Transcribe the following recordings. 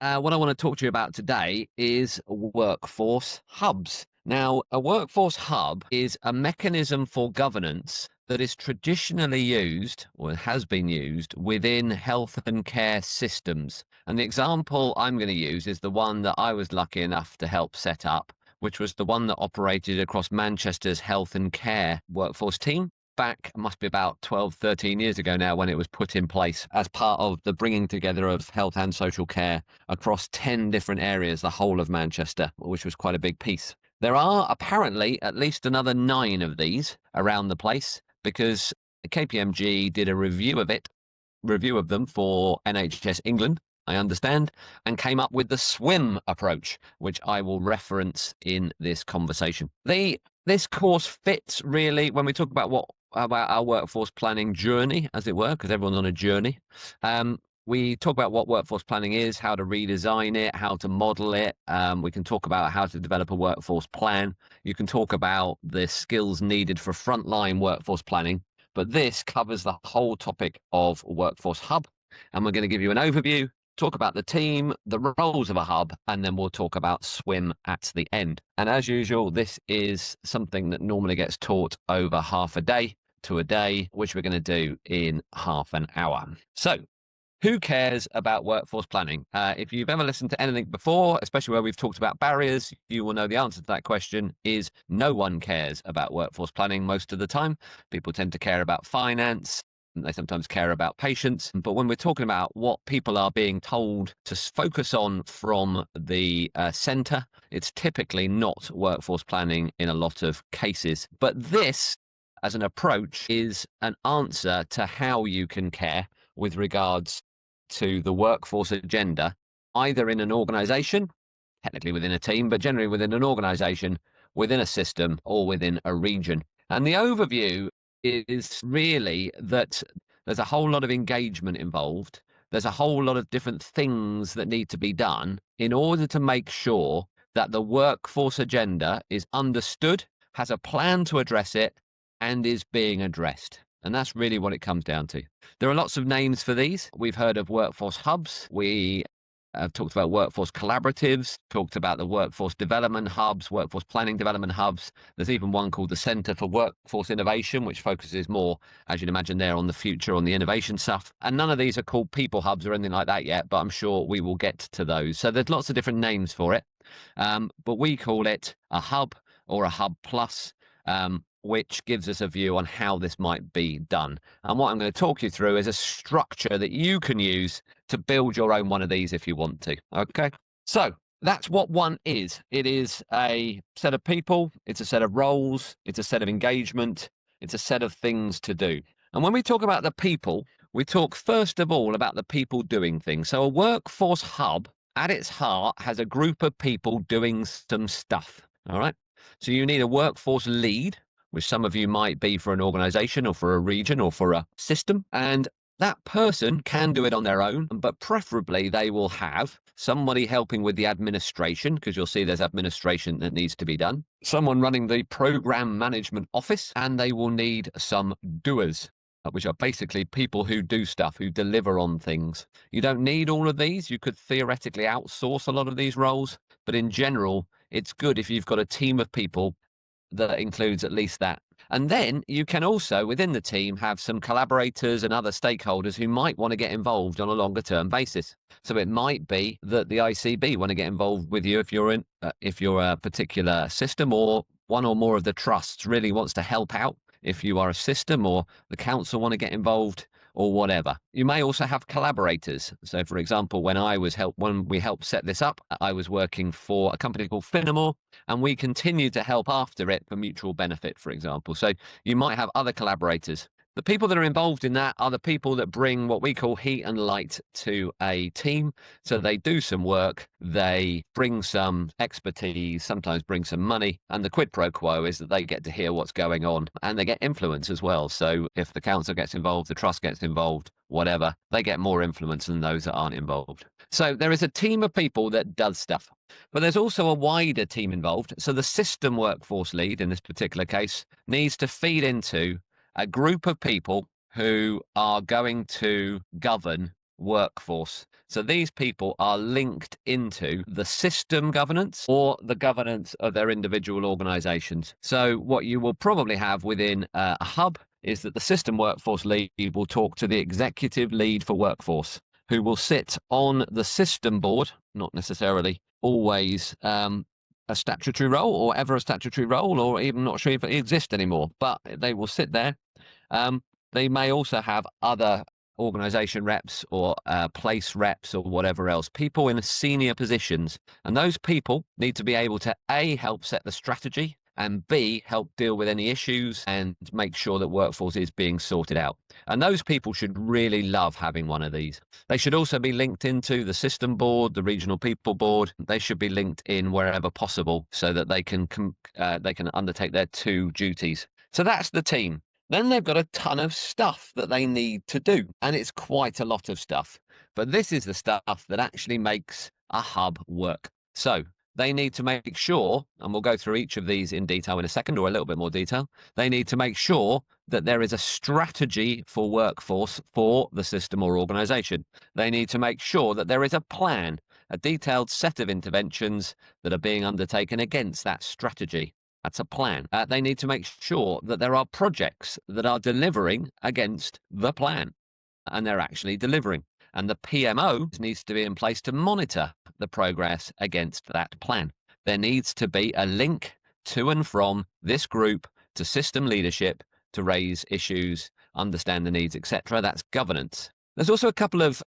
What I want to talk to you about today is workforce hubs. Now, a workforce hub is a mechanism for governance that is traditionally used, or has been used, within health and care systems. And the example I'm going to use is the one that I was lucky enough to help set up, which was the one that operated across Manchester's health and care workforce team. Back must be about 12, 13 years ago now, when it was put in place as part of the bringing together of health and social care across 10 different areas, the whole of Manchester, which was quite a big piece. There are apparently at least another 9 of these around the place, because KPMG did a review of them for NHS England, I understand, and came up with the SWIM approach, which I will reference in this conversation. This course fits really when we talk about our workforce planning journey, as it were, because everyone's on a journey. We talk about what workforce planning is, how to redesign it, how to model it. We can talk about how to develop a workforce plan. You can talk about the skills needed for frontline workforce planning. But this covers the whole topic of workforce hub. And we're going to give you an overview, talk about the team, the roles of a hub, and then we'll talk about SWIM at the end. And as usual, this is something that normally gets taught over half a day to a day, which we're going to do in half an hour. So, who cares about workforce planning? If you've ever listened to anything before, especially where we've talked about barriers, you will know the answer to that question is no one cares about workforce planning most of the time. People tend to care about finance. They sometimes care about patients. But when we're talking about what people are being told to focus on from the centre, it's typically not workforce planning in a lot of cases. But this, as an approach, is an answer to how you can care with regards to the workforce agenda, either in an organisation, technically within a team, but generally within an organisation, within a system, or within a region. And the overview is really that there's a whole lot of engagement involved. There's a whole lot of different things that need to be done in order to make sure that the workforce agenda is understood, has a plan to address it, and is being addressed. And that's really what it comes down to. There are lots of names for these. We've heard of workforce hubs. We have talked about workforce collaboratives, talked about the workforce development hubs, workforce planning development hubs. There's even one called the Centre for Workforce Innovation, which focuses more, as you'd imagine there, on the future, on the innovation stuff. And none of these are called people hubs or anything like that yet, but I'm sure we will get to those. So there's lots of different names for it. But we call it a hub or a hub plus, which gives us a view on how this might be done. And what I'm going to talk you through is a structure that you can use to build your own one of these if you want to. Okay, so that's what one is. It is a set of people, it's a set of roles, it's a set of engagement, it's a set of things to do. And when we talk about the people, we talk first of all about the people doing things. So a workforce hub at its heart has a group of people doing some stuff. All right, so you need a workforce lead, which some of you might be for an organization or for a region or for a system. And that person can do it on their own, but preferably they will have somebody helping with the administration, because you'll see there's administration that needs to be done, someone running the program management office, and they will need some doers, which are basically people who do stuff, who deliver on things. You don't need all of these. You could theoretically outsource a lot of these roles, but in general, it's good if you've got a team of people that includes at least that. And then you can also, within the team, have some collaborators and other stakeholders who might want to get involved on a longer term basis. So it might be that the ICB want to get involved with you if you're a particular system, or one or more of the trusts really wants to help out if you are a system, or the council want to get involved, or whatever. You may also have collaborators. So, for example, when we helped set this up, I was working for a company called Finamore, and we continued to help after it for mutual benefit, for example. So you might have other collaborators. The people that are involved in that are the people that bring what we call heat and light to a team. So they do some work, they bring some expertise, sometimes bring some money, and the quid pro quo is that they get to hear what's going on, and they get influence as well. So if the council gets involved, the trust gets involved, whatever, they get more influence than those that aren't involved. So there is a team of people that does stuff, but there's also a wider team involved. So the system workforce lead, in this particular case, needs to feed into a group of people who are going to govern workforce. So these people are linked into the system governance or the governance of their individual organizations. So what you will probably have within a hub is that the system workforce lead will talk to the executive lead for workforce, who will sit on the system board, not necessarily always a statutory role or ever a statutory role, or even not sure if it exists anymore, but they will sit there. They may also have other organization reps or place reps or whatever else, people in senior positions. And those people need to be able to A, help set the strategy, and B, help deal with any issues and make sure that workforce is being sorted out. And those people should really love having one of these. They should also be linked into the system board, the regional people board. They should be linked in wherever possible so that they can undertake their two duties. So that's the team. Then they've got a ton of stuff that they need to do, and it's quite a lot of stuff. But this is the stuff that actually makes a hub work. So they need to make sure, and we'll go through each of these in detail in a second, or a little bit more detail. They need to make sure that there is a strategy for workforce for the system or organization. They need to make sure that there is a plan, a detailed set of interventions that are being undertaken against that strategy. That's a plan. They need to make sure that there are projects that are delivering against the plan, and they're actually delivering. And the PMO needs to be in place to monitor the progress against that plan. There needs to be a link to and from this group to system leadership to raise issues, understand the needs, etc. That's governance. There's also a couple of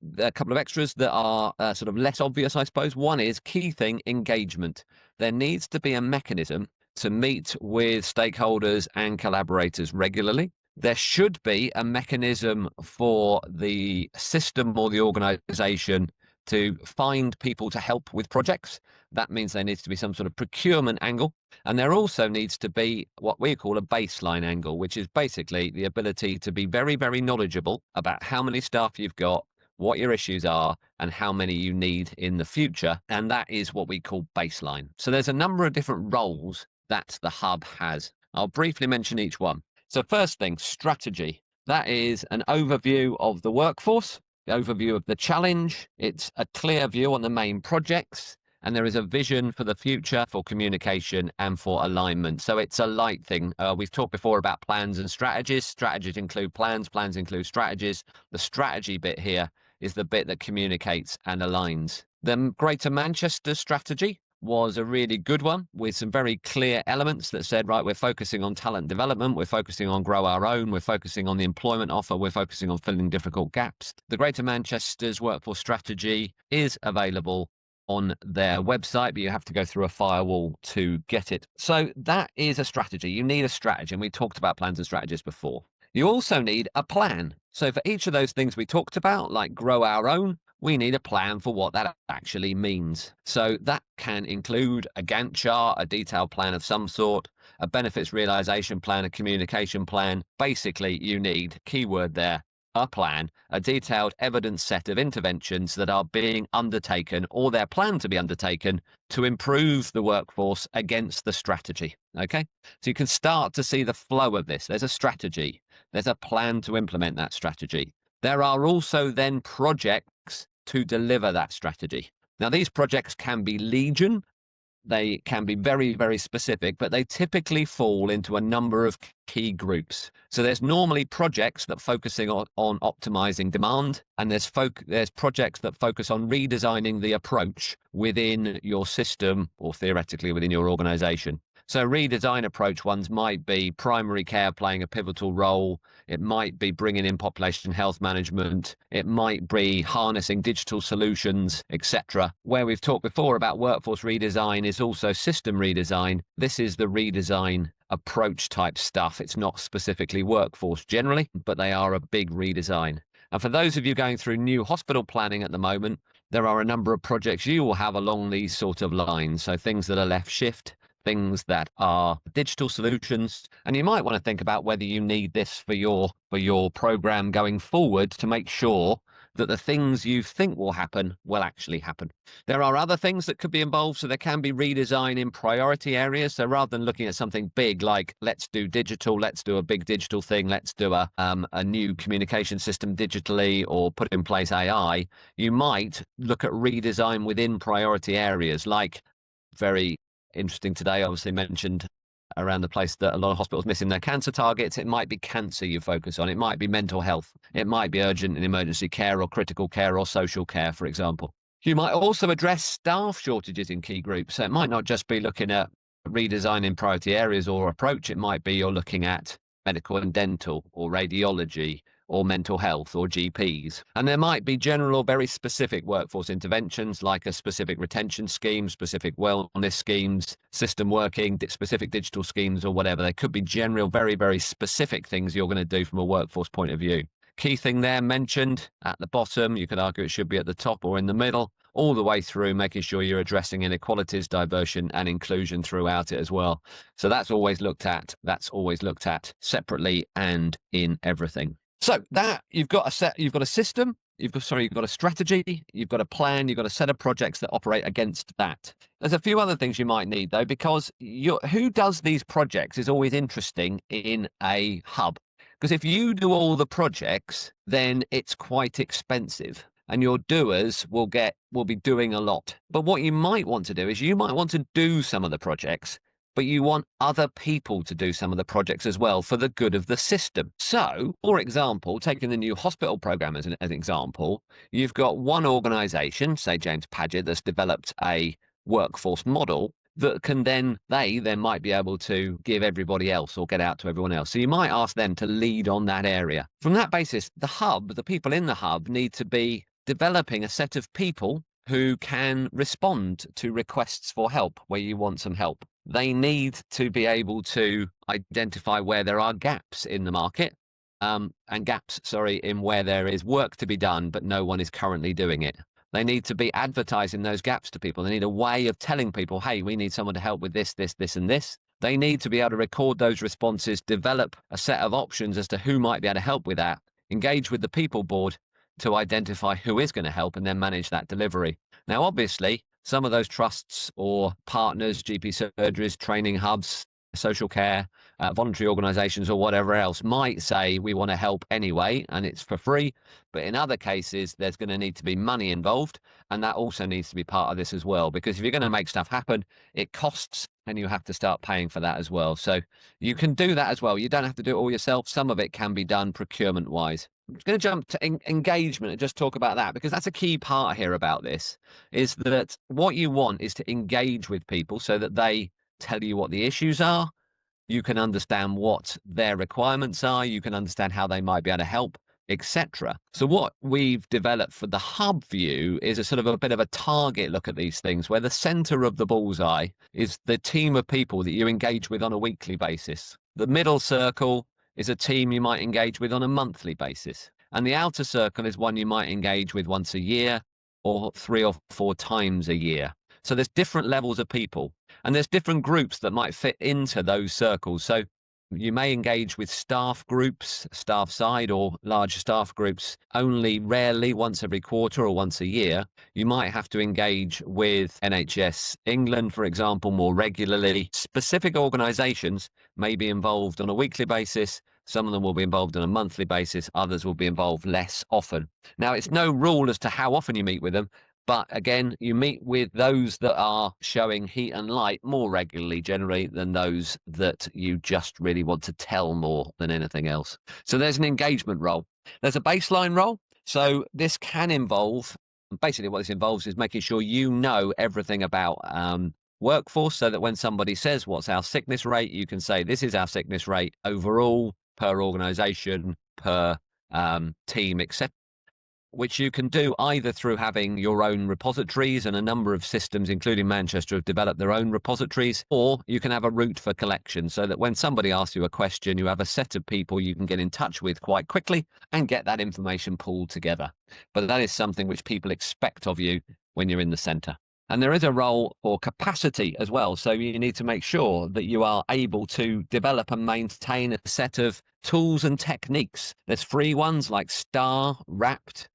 extras that are sort of less obvious, I suppose. One is key thing, engagement. There needs to be a mechanism to meet with stakeholders and collaborators regularly. There should be a mechanism for the system or the organization to find people to help with projects. That means there needs to be some sort of procurement angle. And there also needs to be what we call a baseline angle, which is basically the ability to be very, very knowledgeable about how many staff you've got, what your issues are, and how many you need in the future. And that is what we call baseline. So there's a number of different roles that the hub has. I'll briefly mention each one. So first thing, strategy. That is an overview of the workforce, the overview of the challenge. It's a clear view on the main projects, and there is a vision for the future, for communication and for alignment. So it's a light thing. We've talked before about plans and strategies. Strategies include plans, plans include strategies. The strategy bit here is the bit that communicates and aligns. The Greater Manchester strategy was a really good one with some very clear elements that said, right, we're focusing on talent development, we're focusing on grow our own, we're focusing on the employment offer, we're focusing on filling difficult gaps. The Greater Manchester's workforce strategy is available on their website, but you have to go through a firewall to get it. So that is a strategy. You need a strategy, and we talked about plans and strategies before. You also need a plan. So for each of those things we talked about, like grow our own, we need a plan for what that actually means. So that can include a Gantt chart, a detailed plan of some sort, a benefits realization plan, a communication plan. Basically, you need, keyword there, a plan, a detailed evidence set of interventions that are being undertaken or they're planned to be undertaken to improve the workforce against the strategy. Okay, so you can start to see the flow of this. There's a strategy. There's a plan to implement that strategy. There are also then projects to deliver that strategy. Now, these projects can be legion. They can be very, very specific, but they typically fall into a number of key groups. So there's normally projects that focusing on optimizing demand, and there's projects that focus on redesigning the approach within your system or theoretically within your organization. So redesign approach ones might be primary care playing a pivotal role. It might be bringing in population health management. It might be harnessing digital solutions, etc. Where we've talked before about workforce redesign is also system redesign. This is the redesign approach type stuff. It's not specifically workforce generally, but they are a big redesign. And for those of you going through new hospital planning at the moment, there are a number of projects you will have along these sort of lines. So things that are left shift, things that are digital solutions, and you might want to think about whether you need this for your program going forward to make sure that the things you think will happen will actually happen. There are other things that could be involved, so there can be redesign in priority areas. So rather than looking at something big like let's do digital, let's do a big digital thing, let's do a new communication system digitally or put in place AI, you might look at redesign within priority areas. Like, very interesting today, obviously mentioned around the place that a lot of hospitals missing their cancer targets. It might be cancer you focus on. It might be mental health. It might be urgent and emergency care or critical care or social care, for example. You might also address staff shortages in key groups. So it might not just be looking at redesigning priority areas or approach. It might be you're looking at medical and dental or radiology or mental health or GPs. And there might be general, very specific workforce interventions like a specific retention scheme, specific wellness schemes, system working, specific digital schemes or whatever. They could be general, very, very specific things you're going to do from a workforce point of view. Key thing there mentioned at the bottom, you could argue it should be at the top or in the middle, all the way through, making sure you're addressing inequalities, diversion and inclusion throughout it as well. So that's always looked at. That's always looked at separately and in everything. So that you've got a system, you've got a strategy, you've got a plan, you've got a set of projects that operate against that. There's a few other things you might need though, because who does these projects is always interesting in a hub. Because if you do all the projects, then it's quite expensive and your doers will be doing a lot. But what you might want to do is you might want to do some of the projects, but you want other people to do some of the projects as well for the good of the system. So, for example, taking the new hospital program as an example, you've got one organization, say James Paget, that's developed a workforce model that they then might be able to give everybody else or get out to everyone else. So you might ask them to lead on that area. From that basis, the people in the hub need to be developing a set of people who can respond to requests for help where you want some help. They need to be able to identify where there are gaps in the market, in where there is work to be done, but no one is currently doing it. They need to be advertising those gaps to people. They need a way of telling people, hey, we need someone to help with this, this, this, and this. They need to be able to record those responses, develop a set of options as to who might be able to help with that, engage with the people board to identify who is going to help and then manage that delivery. Now, obviously, some of those trusts or partners, GP surgeries, training hubs, social care, voluntary organisations or whatever else might say we want to help anyway and it's for free. But in other cases, there's going to need to be money involved. And that also needs to be part of this as well. Because if you're going to make stuff happen, it costs and you have to start paying for that as well. So you can do that as well. You don't have to do it all yourself. Some of it can be done procurement wise. I'm going to jump to engagement and just talk about that, because that's a key part here about this, is that what you want is to engage with people so that they tell you what the issues are. You can understand what their requirements are. You can understand how they might be able to help, etc. So what we've developed for the hub view is a sort of a bit of a target look at these things, where the center of the bullseye is the team of people that you engage with on a weekly basis. The middle circle is a team you might engage with on a monthly basis. And the outer circle is one you might engage with once a year or 3 or 4 times a year. So there's different levels of people and there's different groups that might fit into those circles. So you may engage with staff groups, staff side or large staff groups only rarely, once every quarter or once a year. You might have to engage with NHS England, for example, more regularly. Specific organisations may be involved on a weekly basis. Some of them will be involved on a monthly basis. Others will be involved less often. Now, it's no rule as to how often you meet with them. But again, you meet with those that are showing heat and light more regularly, generally, than those that you just really want to tell more than anything else. So there's an engagement role. There's a baseline role. So this can involve, basically what this involves is making sure you know everything about workforce, so that when somebody says, what's our sickness rate, you can say, this is our sickness rate overall, per organisation, per team, etc. Which you can do either through having your own repositories, and a number of systems, including Manchester, have developed their own repositories, or you can have a route for collection, so that when somebody asks you a question, you have a set of people you can get in touch with quite quickly and get that information pulled together. But that is something which people expect of you when you're in the centre. And there is a role for capacity as well. So you need to make sure that you are able to develop and maintain a set of tools and techniques. There's free ones like STAR, Wrapped,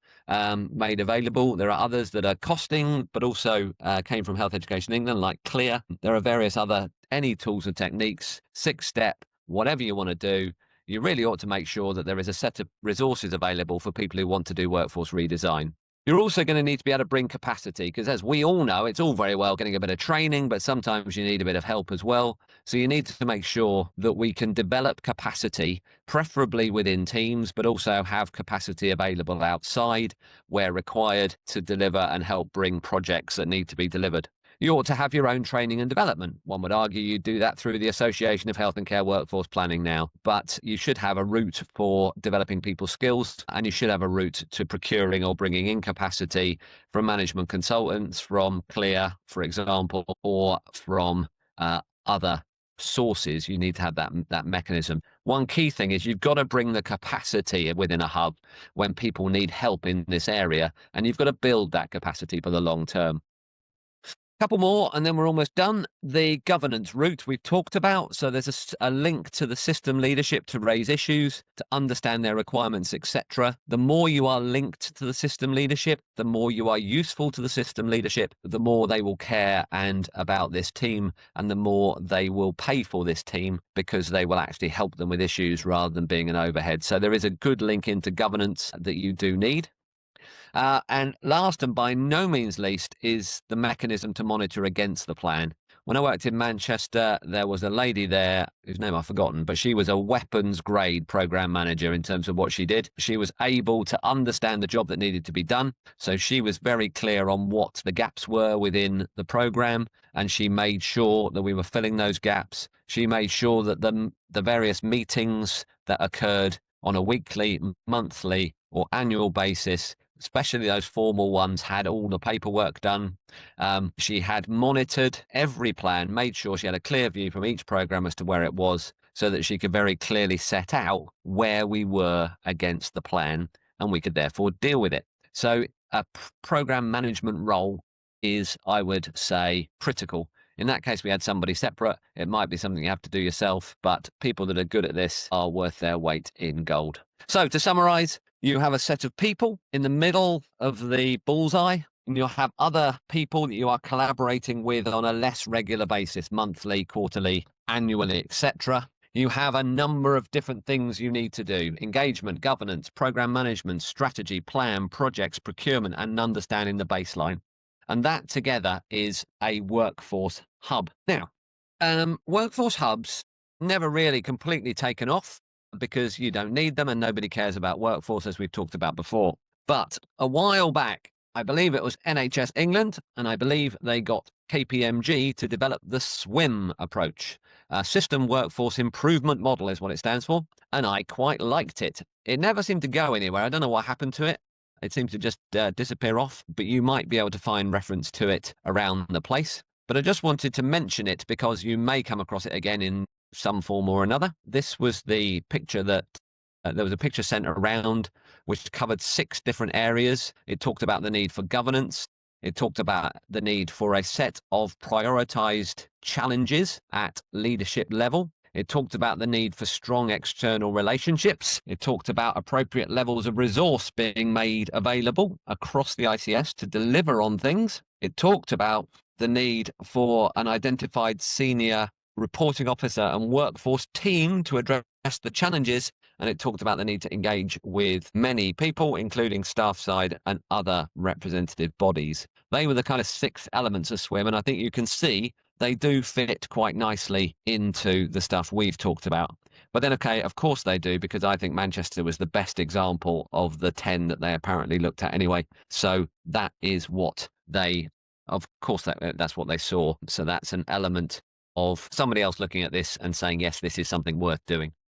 made available. There are others that are costing, but also came from Health Education England, like Clear. There are various other, any tools and techniques, 6-step, whatever you want to do. You really ought to make sure that there is a set of resources available for people who want to do workforce redesign. You're also going to need to be able to bring capacity, because as we all know, it's all very well getting a bit of training, but sometimes you need a bit of help as well. So you need to make sure that we can develop capacity, preferably within teams, but also have capacity available outside where required to deliver and help bring projects that need to be delivered. You ought to have your own training and development. One would argue you do that through the Association of Health and Care Workforce Planning now, but you should have a route for developing people's skills, and you should have a route to procuring or bringing in capacity from management consultants, from Clear, for example, or from other sources. You need to have that mechanism. One key thing is you've got to bring the capacity within a hub when people need help in this area, and you've got to build that capacity for the long term. Couple more and then we're almost done. The governance route we've talked about. So there's a link to the system leadership to raise issues, to understand their requirements, etc. The more you are linked to the system leadership, the more you are useful to the system leadership, the more they will care and about this team, and the more they will pay for this team, because they will actually help them with issues rather than being an overhead. So there is a good link into governance that you do need. And last and by no means least is the mechanism to monitor against the plan. When I worked in Manchester, there was a lady there whose name I've forgotten, but she was a weapons grade program manager in terms of what she did. She was able to understand the job that needed to be done. So she was very clear on what the gaps were within the program, and she made sure that we were filling those gaps. She made sure that the various meetings that occurred on a weekly, monthly, or annual basis, especially those formal ones, had all the paperwork done. She had monitored every plan, made sure she had a clear view from each program as to where it was, so that she could very clearly set out where we were against the plan, and we could therefore deal with it. So a program management role is, I would say, critical. In that case, we had somebody separate. It might be something you have to do yourself, but people that are good at this are worth their weight in gold. So to summarize, you have a set of people in the middle of the bullseye, and you'll have other people that you are collaborating with on a less regular basis, monthly, quarterly, annually, etc. You have a number of different things you need to do: engagement, governance, program management, strategy, plan, projects, procurement, and understanding the baseline. And that together is a workforce hub. Now, workforce hubs never really completely taken off, because you don't need them and nobody cares about workforce, as we've talked about before. But a while back, I believe it was NHS England, and I believe they got KPMG to develop the SWIM approach. System Workforce Improvement Model is what it stands for, and I quite liked it. It never seemed to go anywhere. I don't know what happened to it. It seemed to just disappear off, but you might be able to find reference to it around the place. But I just wanted to mention it because you may come across it again in some form or another. This was the picture that there was a picture sent around which covered 6 different areas. It talked about the need for governance. It talked about the need for a set of prioritized challenges at leadership level. It talked about the need for strong external relationships. It talked about appropriate levels of resource being made available across the ICS to deliver on things. It talked about the need for an identified senior reporting officer and workforce team to address the challenges, and it talked about the need to engage with many people, including staff side and other representative bodies. They were the kind of 6 elements of SWIM, and I think you can see they do fit quite nicely into the stuff we've talked about. But then, okay, of course they do, because I think Manchester was the best example of the 10 that they apparently looked at anyway. So that is what they, of course, that's what they saw. So that's an element of somebody else looking at this and saying, yes, this is something worth doing.